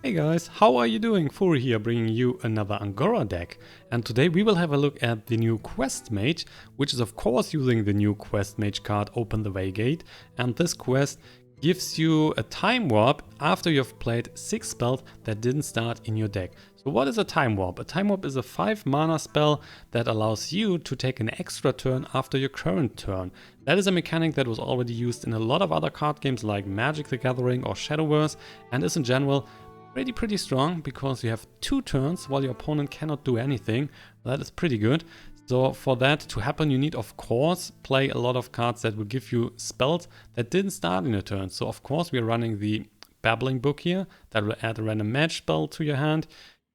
Hey guys, how are you doing? Furo here, bringing you another Ungoro deck. And today we will have a look at the new Quest Mage, which is of course using the new Quest Mage card, Open the Waygate. And this quest gives you a time warp after you've played 6 spells that didn't start in your deck. So what is a time warp? A time warp is a 5 mana spell that allows you to take an extra turn after your current turn. That is a mechanic that was already used in a lot of other card games like Magic the Gathering or Shadowverse, and is in general pretty strong because you have 2 turns while your opponent cannot do anything. That is pretty good. So for that to happen, you need of course play a lot of cards that will give you spells that didn't start in your turn. So of course we are running the Babbling Book here that will add a random match spell to your hand.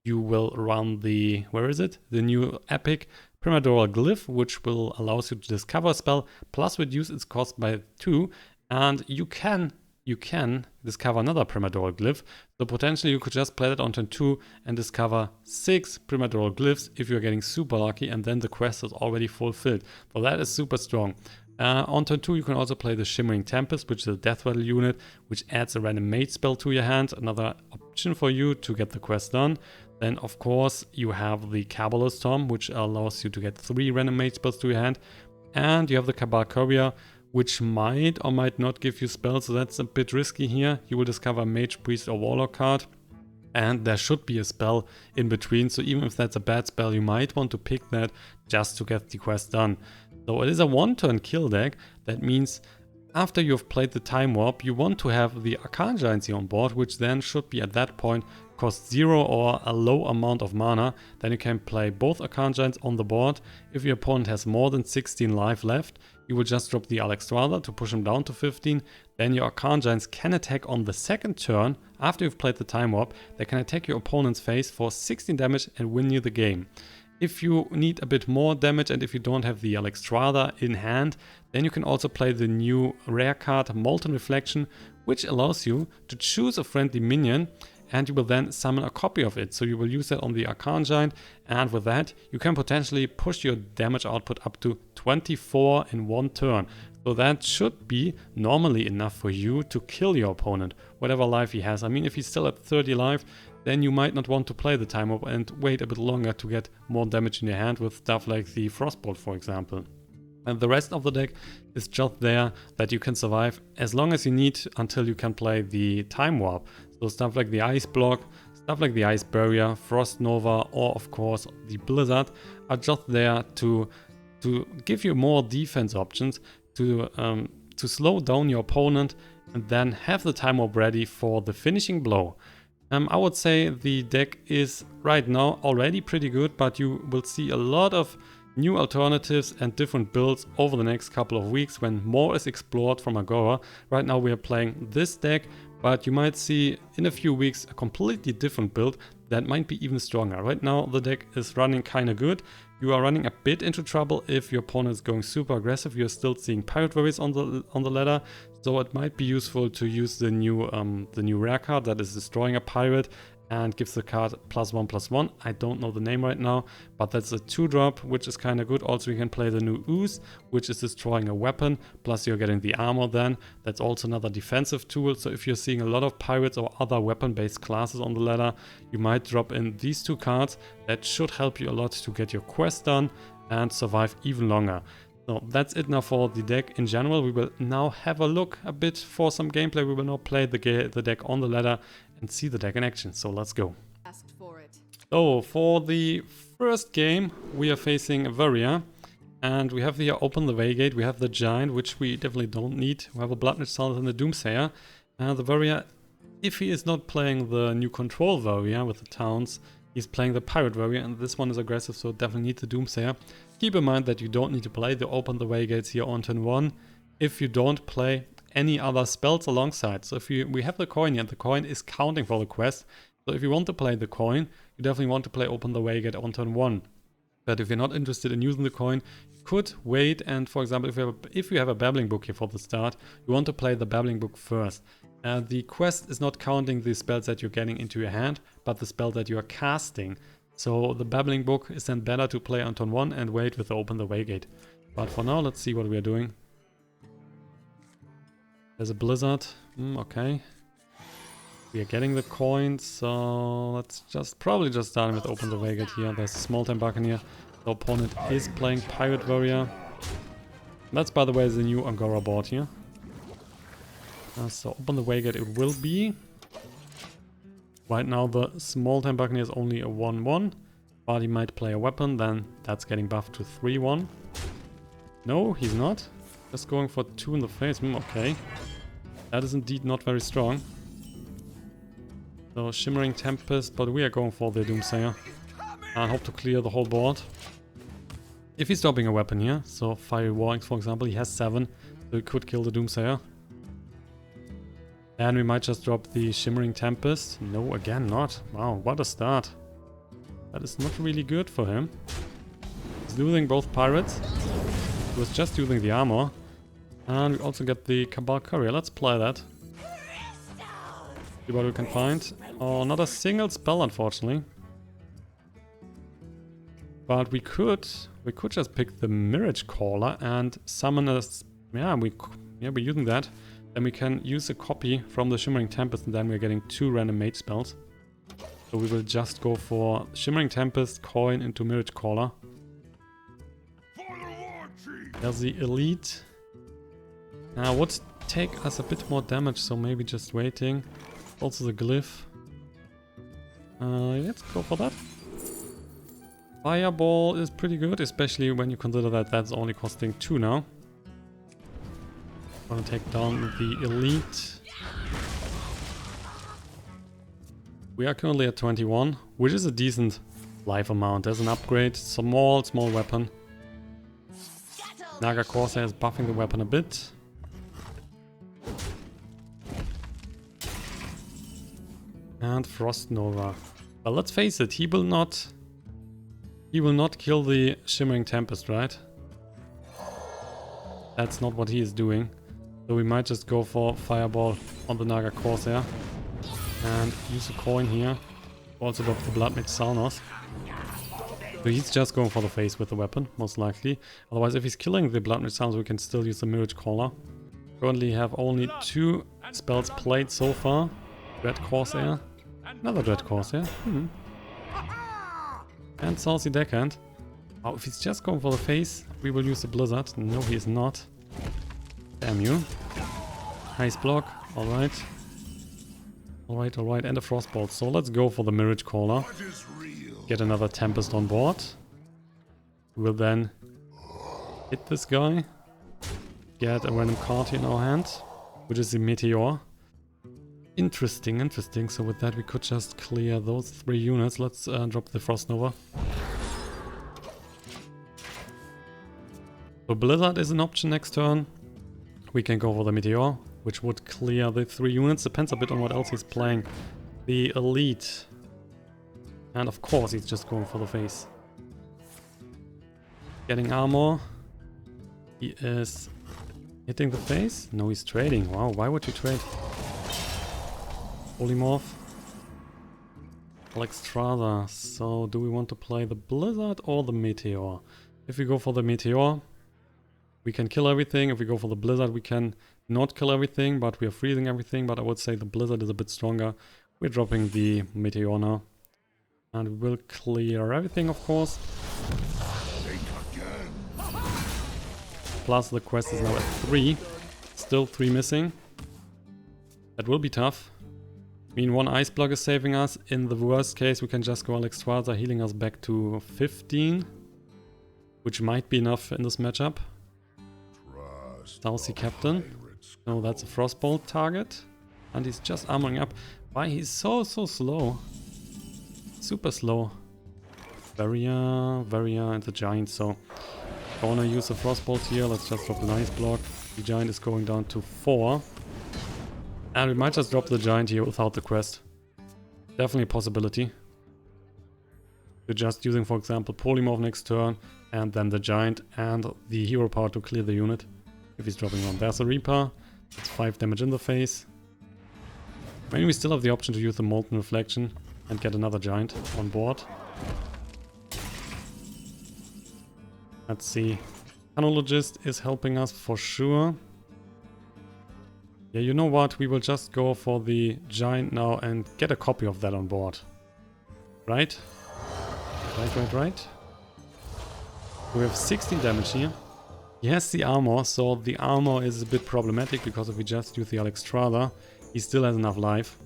You will run the, the new epic Primordial Glyph, which will allow you to discover a spell plus reduce its cost by 2, and you can discover another Primordial Glyph. So potentially you could just play that on turn 2 and discover 6 Primordial Glyphs if you're getting super lucky, and then the quest is already fulfilled. So that is super strong. On turn 2 you can also play the Shimmering Tempest, which is a death rattle unit, which adds a random mage spell to your hand. Another option for you to get the quest done. Then of course you have the Cabalist Tome, which allows you to get 3 random mage spells to your hand. And you have the Kabal Courier, which might or might not give you spells, so that's a bit risky here. You will discover a Mage, Priest or Warlock card, and there should be a spell in between, so even if that's a bad spell, you might want to pick that just to get the quest done. So it is a 1-turn kill deck. That means after you've played the Time Warp, you want to have the Arcane Giant on board, which then should be at that point cost 0 or a low amount of mana. Then you can play both Arcane Giants on the board. If your opponent has more than 16 life left, you will just drop the Alexstrasza to push him down to 15. Then your Arcane Giants can attack on the second turn. After you've played the Time Warp, they can attack your opponent's face for 16 damage and win you the game. If you need a bit more damage and if you don't have the Alexstrasza in hand, then you can also play the new rare card Molten Reflection, which allows you to choose a friendly minion, and you will then summon a copy of it. So you will use that on the Arcane Giant, and with that you can potentially push your damage output up to 24 in 1 turn. So that should be normally enough for you to kill your opponent, whatever life he has. I mean, if he's still at 30 life, then you might not want to play the Time Warp and wait a bit longer to get more damage in your hand with stuff like the Frostbolt, for example. And the rest of the deck is just there that you can survive as long as you need until you can play the Time Warp. So stuff like the Ice Block, stuff like the Ice Barrier, Frost Nova, or of course the Blizzard are just there to give you more defense options, to slow down your opponent and then have the Time Warp ready for the finishing blow. I would say the deck is right now already pretty good, but you will see a lot of new alternatives and different builds over the next couple of weeks when more is explored from Ungoro. Right now we are playing this deck, but you might see in a few weeks a completely different build that might be even stronger. Right now the deck is running kinda good. You are running a bit into trouble if your opponent is going super aggressive. You're still seeing Pirate Warriors on the ladder, so it might be useful to use the new rare card that is destroying a pirate and gives the card +1/+1. I don't know the name right now, but that's a 2-drop, which is kind of good. Also, you can play the new Ooze, which is destroying a weapon, plus you're getting the armor then. That's also another defensive tool. So if you're seeing a lot of pirates or other weapon-based classes on the ladder, you might drop in these 2 cards. That should help you a lot to get your quest done and survive even longer. So that's it now for the deck in general. We will now have a look a bit for some gameplay. We will now play the deck on the ladder and see the deck in action. So let's go. So for the first game we are facing a Warrior, and we have here Open the Waygate. We have the Giant, which we definitely don't need. We have a Bloodmage Thalnos and the Doomsayer. The Warrior, if he is not playing the new Control Warrior with the towns, he's playing the Pirate Warrior, and this one is aggressive, so definitely need the Doomsayer. Keep in mind that you don't need to play the Open the Waygates here on turn 1 if you don't play any other spells alongside. So if we have the coin here, and the coin is counting for the quest. So if you want to play the coin, you definitely want to play Open the Waygate on turn 1. But if you're not interested in using the coin, you could wait, and for example, if you have a Babbling Book here for the start, you want to play the Babbling Book first. The quest is not counting the spells that you're getting into your hand, but the spell that you are casting. So the Babbling Book is then better to play on turn 1 and wait with the Open the Waygate. But for now, let's see what we are doing. There's a Blizzard. Okay. We are getting the coins, so let's probably just start with open the Waygate here. There's a small time Buccaneer. The opponent is playing Pirate Warrior. That's, by the way, the new Ungoro board here. So open the Waygate it will be. Right now the small time Buccaneer is only a 1-1. But he might play a weapon, then that's getting buffed to 3-1. No, he's not. Just going for 2 in the face. Okay. That is indeed not very strong. So Shimmering Tempest, but we are going for the Doomsayer. And hope to clear the whole board. If he's dropping a weapon here, so Fiery Warrings for example, he has 7. So he could kill the Doomsayer. And we might just drop the Shimmering Tempest. No, again not. Wow, what a start. That is not really good for him. He's losing both pirates. He was just using the armor. And we also get the Kabal Courier. Let's play that. See what we can find. Oh, not a single spell, unfortunately. But we could just pick the Mirage Caller and summon us. Yeah, we're using that. Then we can use a copy from the Shimmering Tempest, and then we're getting 2 random mage spells. So we will just go for Shimmering Tempest, coin into Mirage Caller. There's the Elite. Would take us a bit more damage, so maybe just waiting. Also the Glyph. Let's go for that. Fireball is pretty good, especially when you consider that that's only costing 2 now. Gonna take down the Elite. We are currently at 21, which is a decent life amount. There's an upgrade, small weapon. Naga Corsair is buffing the weapon a bit. And Frost Nova. Well, let's face it, he will not kill the Shimmering Tempest, right? That's not what he is doing. So we might just go for Fireball on the Naga Corsair. And use a coin here. Also drop the Bloodmage Thalnos. So he's just going for the face with the weapon, most likely. Otherwise, if he's killing the Bloodmage Thalnos, we can still use the Mirage Caller. Currently have only 2 spells played so far. Dread Corsair. Another Dread Corsair. And Saucy Deckhand. Oh, if he's just going for the face, we will use the Blizzard. No, he is not. Damn you. Nice block. Alright. Alright. And a Frostbolt. So let's go for the Mirage Caller. Get another Tempest on board. We'll then hit this guy. Get a random card here in our hand, which is the Meteor. Interesting. So with that we could just clear those 3 units. Let's drop the Frost Nova. So Blizzard is an option next turn. We can go for the Meteor, which would clear the 3 units. Depends a bit on what else he's playing. The Elite. And of course he's just going for the face. Getting armor. He is hitting the face. No, he's trading. Wow, why would you trade? Polymorph. Alexstrasza. So do we want to play the Blizzard or the Meteor? If we go for the Meteor, we can kill everything. If we go for the Blizzard, we can not kill everything, but we are freezing everything. But I would say the Blizzard is a bit stronger. We're dropping the Meteor now. And we will clear everything, of course. Plus the quest is now at 3. Still 3 missing. That will be tough. I mean, 1 ice block is saving us. In the worst case, we can just go Alexstrasza, healing us back to 15. Which might be enough in this matchup. Saucy Captain. No, that's a Frostbolt target. And he's just armoring up. Why? He's so slow. Super slow. Varia, and the Giant, so gonna use the Frostbolt here. Let's just drop an ice block. The Giant is going down to 4. And we might just drop the Giant here without the quest. Definitely a possibility. We're just using, for example, Polymorph next turn, and then the Giant and the Hero Power to clear the unit. If he's dropping one. There's a Reaper. It's 5 damage in the face. I mean, we still have the option to use the Molten Reflection and get another Giant on board. Let's see. Arcanologist is helping us for sure. Yeah, you know what? We will just go for the Giant now and get a copy of that on board. Right? Right. We have 16 damage here. He has the armor, so the armor is a bit problematic because if we just use the Alexstrasza, he still has enough life.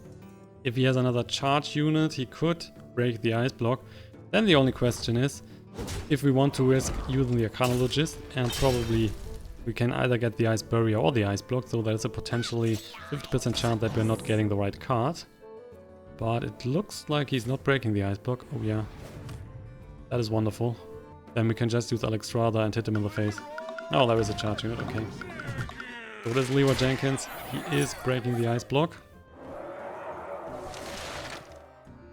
If he has another charge unit, he could break the ice block. Then the only question is, if we want to risk using the Arcanologist, and probably we can either get the ice barrier or the ice block, so there's a potentially 50% chance that we're not getting the right card. But it looks like he's not breaking the ice block. Oh yeah, that is wonderful. Then we can just use Alexstrasza and hit him in the face. Oh, there is a charge unit, okay. So this Leroy Jenkins, he is breaking the ice block.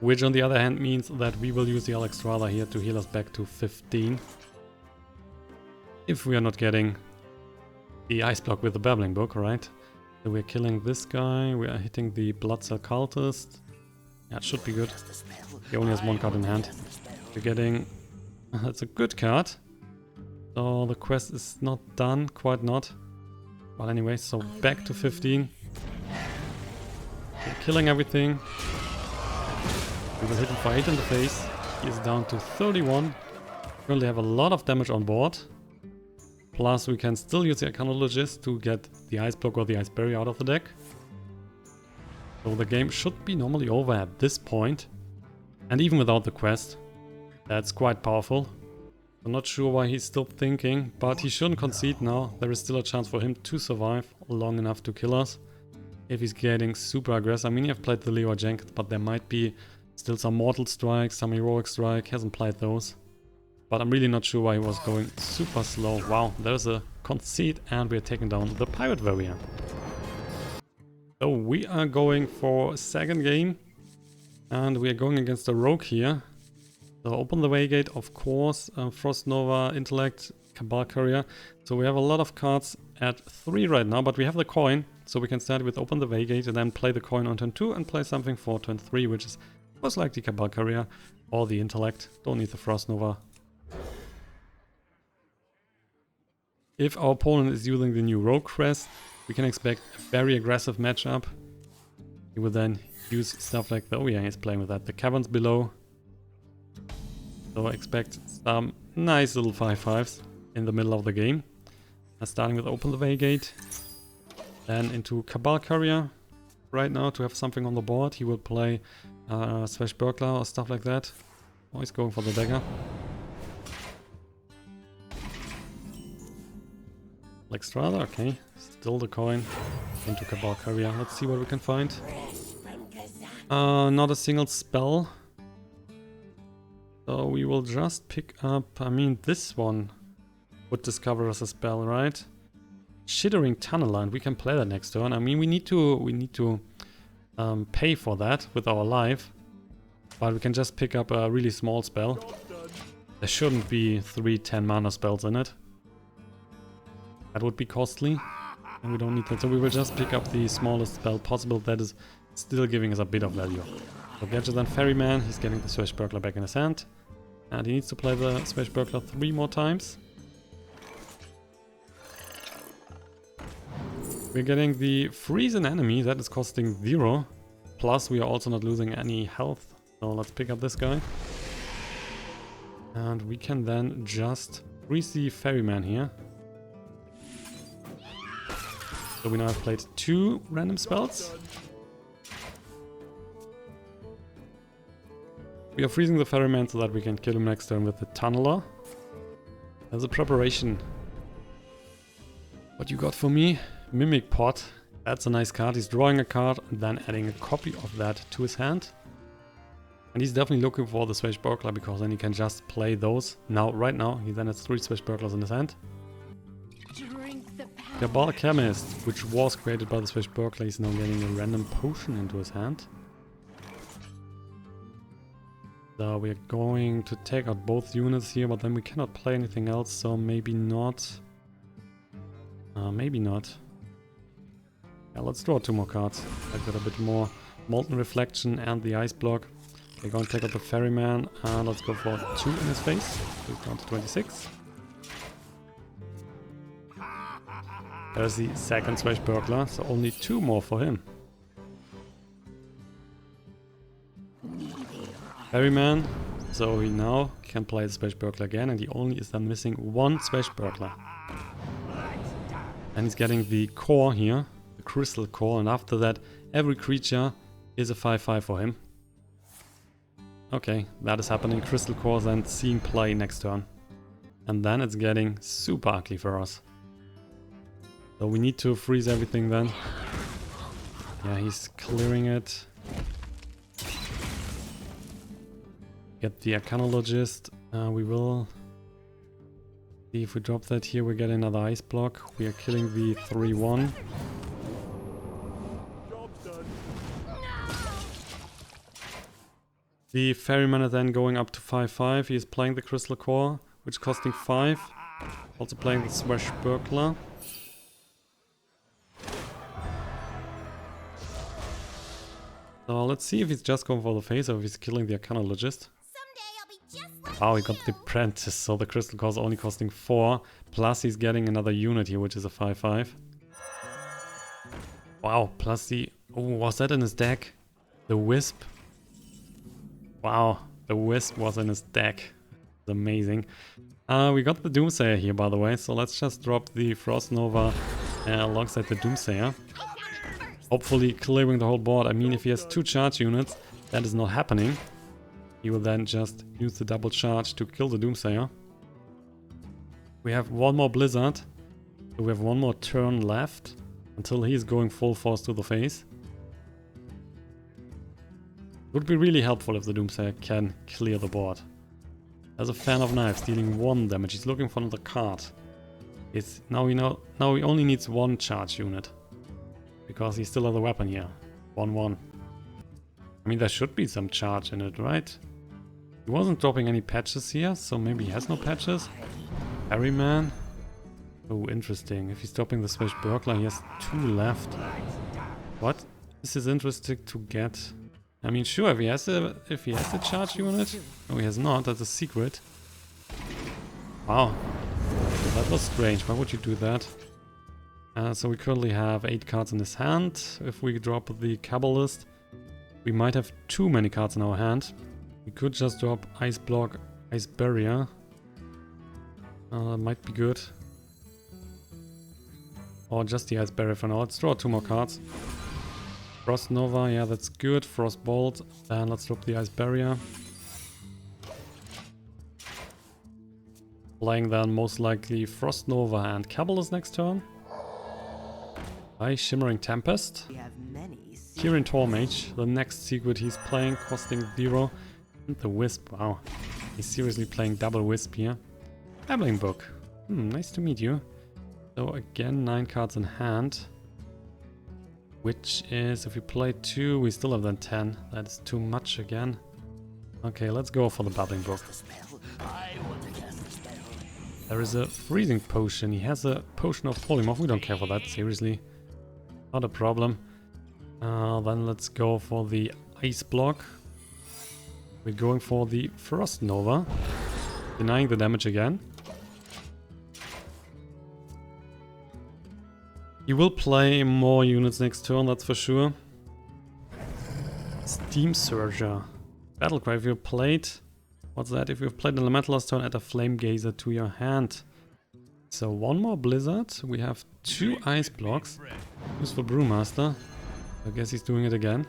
Which on the other hand means that we will use the Alexstrasza here to heal us back to 15. If we are not getting the ice block with the Babbling Book, right? So we're killing this guy, we are hitting the Blood Cell Cultist. Yeah, it should be good. He only has one card in hand. We're getting... that's a good card. So the quest is not done, quite not. But anyway, so back to 15. We're killing everything. We will hit him for 8 in the face. He is down to 31. Currently have a lot of damage on board. Plus we can still use the Arcanologist to get the ice block or the ice barrier out of the deck. So the game should be normally over at this point. And even without the quest. That's quite powerful. I'm not sure why he's still thinking, but he shouldn't concede now. There is still a chance for him to survive long enough to kill us. If he's getting super aggressive. I mean, I've played the Leroy Jenkins, but there might be still some Mortal Strike, some Heroic Strike. Hasn't played those. But I'm really not sure why he was going super slow. Wow, there's a concede and we're taking down the Pirate Warrior. So we are going for second game. And we are going against a Rogue here. So open the Waygate, of course, Frost Nova, Intellect, Kabal Courier. So we have a lot of cards at 3 right now, but we have the coin. So we can start with open the Waygate and then play the coin on turn 2 and play something for turn 3, which is most likely Kabal Courier or the Intellect. Don't need the Frost Nova. If our opponent is using the new Rogue Crest, we can expect a very aggressive matchup. He will then use stuff like the... oh yeah, he's playing with that. The Caverns below. So expect some nice little 5/5s in the middle of the game. Starting with open the Waygate. Then into Kabal Courier. Right now to have something on the board. He will play Swashbuckler or stuff like that. Oh, he's going for the dagger. Alexstrasza, okay. Still the coin. Into Kabal Courier. Let's see what we can find. Not a single spell. So we will just pick up, I mean, this one would discover us a spell, right? Shimmering Tempest, we can play that next turn. I mean, we need to pay for that with our life, but we can just pick up a really small spell. There shouldn't be 3 10 mana spells in it. That would be costly, and we don't need that. So we will just pick up the smallest spell possible that is still giving us a bit of value. So Gadget and Ferryman, he's getting the Swashbuckler back in his hand. And he needs to play the Swashbuckler 3 more times. We're getting the Freeze an enemy, that is costing 0. Plus we are also not losing any health. So let's pick up this guy. And we can then just freeze the Ferryman here. So we now have played 2 random spells. We are freezing the Ferryman so that we can kill him next turn with the Tunneler. As a preparation. What you got for me? Mimic Pot. That's a nice card. He's drawing a card and then adding a copy of that to his hand. And he's definitely looking for the Swashbuckler because then he can just play those. Now, right now, he then has 3 Swashbucklers in his hand. Kabal Chemist, which was created by the Swashbuckler, is now getting a random potion into his hand. So we're going to take out both units here, but then we cannot play anything else, so maybe not. Maybe not. Yeah, let's draw 2 more cards. I've got a bit more Molten Reflection and the Ice Block. We're going to take out the Ferryman, and let's go for 2 in his face. He's down to 26. There's the second Swashbuckler, so only 2 more for him. Ferryman, so he now can play the Swashbuckler again, and he only is then missing 1 Swashbuckler. And he's getting the core here, the crystal core, and after that every creature is a 5/5 for him. Okay, that is happening. Crystal cores and seeing play next turn. And then it's getting super ugly for us. So we need to freeze everything then. Yeah, he's clearing it. Get the Arcanologist. We will see if we drop that here. We get another ice block. We are killing the 3/1. The Ferryman is then going up to 5/5. He is playing the Crystal Core, which is costing 5. Also playing the Swashbuckler. So let's see if he's just going for the face or if he's killing the Arcanologist. Oh, he got the Apprentice, so the Crystal Core is only costing 4. Plus he's getting another unit here, which is a 5/5. Wow, plus the... Oh, was that in his deck? The Wisp? Wow, the Wisp was in his deck. It's amazing. We got the Doomsayer here, by the way, so let's just drop the Frost Nova alongside the Doomsayer. Hopefully clearing the whole board. I mean, if he has 2 charge units, that is not happening. He will then just use the double charge to kill the Doomsayer. We have 1 more Blizzard, so we have 1 more turn left until he's going full force to the face. Would be really helpful if the Doomsayer can clear the board. As a fan of knives, dealing 1 damage. He's looking for another card. It's now he only needs 1 charge unit. Because he still has a weapon here. 1/1. I mean, there should be some charge in it, right? He wasn't dropping any patches here, so maybe he has no patches. Ferryman. Oh, interesting. If he's dropping the Swashbuckler, he has 2 left. What? This is interesting to get. I mean, sure, if he has a charge unit. No, he has not. That's a secret. Wow. That was strange. Why would you do that? So we currently have 8 cards in his hand. If we drop the Cabalist, we might have too many cards in our hand. We could just drop Ice Block, Ice Barrier. Might be good. Or just the Ice Barrier for now. Let's draw 2 more cards. Frost Nova, yeah, that's good. Frostbolt, and let's drop the Ice Barrier. Playing then most likely Frost Nova and Cabalist next turn. By Shimmering Tempest. Here in Tormage, the next secret he's playing, costing 0. And the Wisp, wow. He's seriously playing double Wisp here. Babbling Book. Nice to meet you. So again, 9 cards in hand. Which is, if we play 2, we still have then 10. That's too much again. Okay, let's go for the Babbling Book. There is a freezing potion. He has a potion of polymorph. We don't care for that, seriously. Not a problem. Then let's go for the Ice Block. We're going for the Frost Nova. Denying the damage again. He will play more units next turn, that's for sure. Steam Surger. Battlecry, if you played... What's that? If you've played an Elemental last turn, add a Flame Gazer to your hand. So 1 more Blizzard. We have 2 Ice Blocks. Useful Brewmaster. I guess he's doing it again.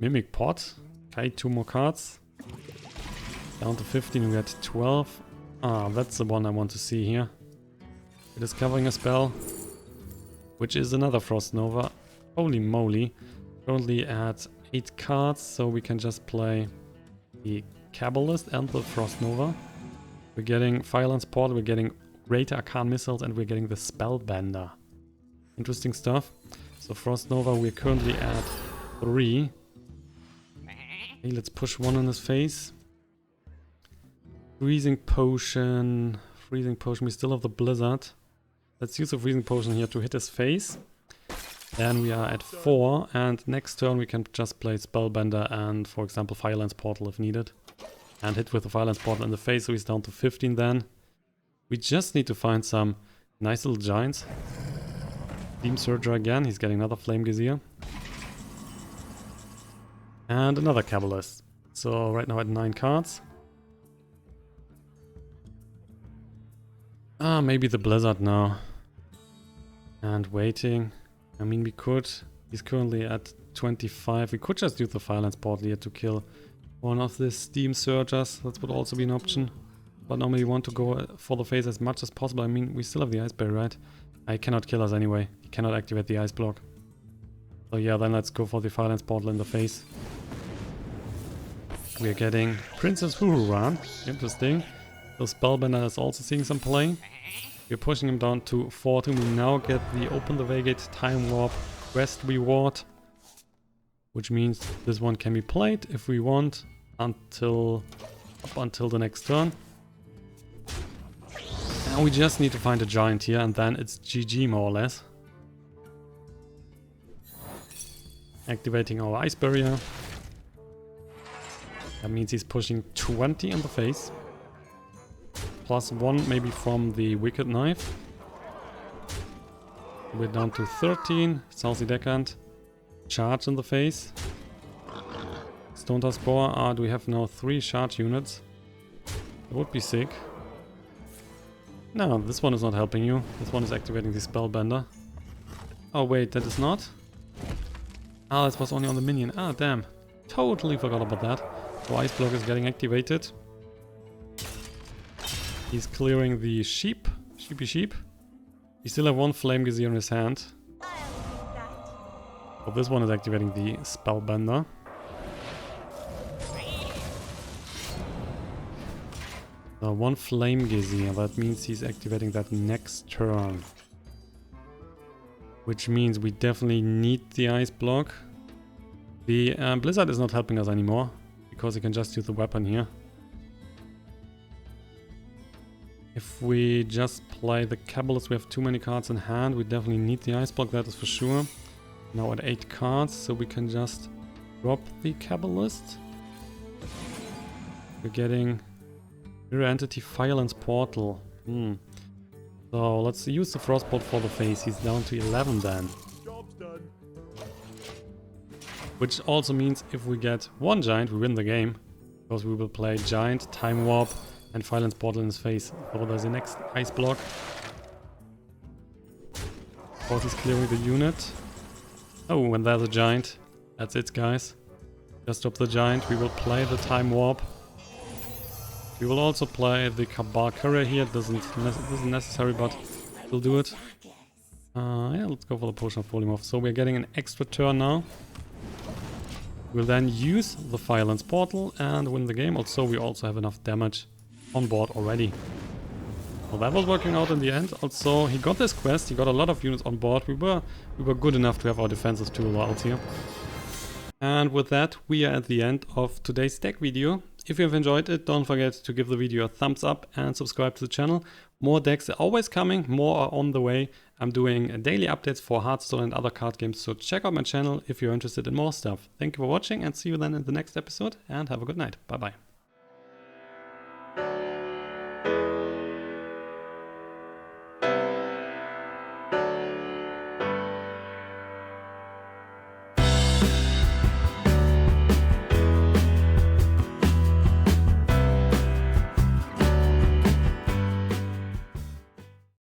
Mimic Pot. Okay, 2 more cards. Down to 15, we had 12. Ah, that's the one I want to see here. It is covering a spell, which is another Frost Nova. Holy moly. Currently at 8 cards, so we can just play the Cabalist and the Frost Nova. We're getting Firelands Portal, we're getting Greater Arcane Missiles, and we're getting the Spellbender. Interesting stuff. So Frost Nova, we're currently at 3. Okay, let's push 1 in his face. Freezing Potion. Freezing Potion, we still have the Blizzard. Let's use a Freezing Potion here to hit his face. Then we are at 4, and next turn we can just play Spellbender and, for example, Firelands Portal if needed. And hit with the Firelands Portal in the face, so he's down to 15 then. We just need to find some Nice little giants. Doomsayer again, he's getting another Flame Gazier. And another Cabalist. So right now at 9 cards. Maybe the Blizzard now. And waiting. I mean, we could. He's currently at 25. We could just use the Firelance Portal here to kill one of the Steam Surgers. That would also be an option. But normally we want to go for the face as much as possible. I mean, we still have the Ice Berry, right? I cannot kill us anyway. He cannot activate the Ice Block. So yeah, then let's go for the Firelance Portal in the face. We are getting Princess Furo. Interesting. The Spellbender is also seeing some play. We're pushing him down to 14. We now get the Open the Waygate Time Warp Quest reward. Which means this one can be played if we want up until the next turn. And we just need to find a giant here and then it's GG more or less. Activating our Ice Barrier. That means he's pushing 20 in the face. +1 maybe from the Wicked Knife. We're down to 13. Southie Deckhand. Charge in the face. Stone Dust Boar. Do we have now 3 charge units? That would be sick. No, this one is not helping you. This one is activating the Spellbender. Oh wait, that is not? This was only on the minion. Damn. Totally forgot about that. So Ice Block is getting activated. He's clearing the sheep. Sheepy sheep. He still have 1 Flame Gazier in his hand. But this one is activating the Spellbender. So 1 Flame Gazier. That means he's activating that next turn. Which means we definitely need the Ice Block. The Blizzard is not helping us anymore. Because he can just use the weapon here. If we just play the Cabalist, we have too many cards in hand. We definitely need the Ice Block, that is for sure. Now at 8 cards, so we can just drop the Cabalist. We're getting Mirror Entity Firelance Portal. So let's use the Frostbolt for the face. He's down to 11 then. Job's done. Which also means if we get 1 giant, we win the game. Because we will play Giant, Time Warp, and Firelance Portal in his face. So there's the next Ice Block. Of course he's clearing the unit. Oh, when there's a giant. That's it, guys. Just drop the giant. We will play the Time Warp. We will also play the Kabal Courier here. It isn't necessary, but we'll do it. Yeah, let's go for the Potion of Polymorph. So we're getting an extra turn now. We'll then use the Firelance Portal and win the game. Also, we also have enough damage on board already. Well, that was working out in the end. Also, he got this quest. He got a lot of units on board. We were good enough to have our defenses tool out here. And with that, we are at the end of today's deck video. If you have enjoyed it, don't forget to give the video a thumbs up and subscribe to the channel. More decks are always coming, more are on the way. I'm doing daily updates for Hearthstone and other card games, so check out my channel if you're interested in more stuff. Thank you for watching and see you then in the next episode, and have a good night. Bye bye.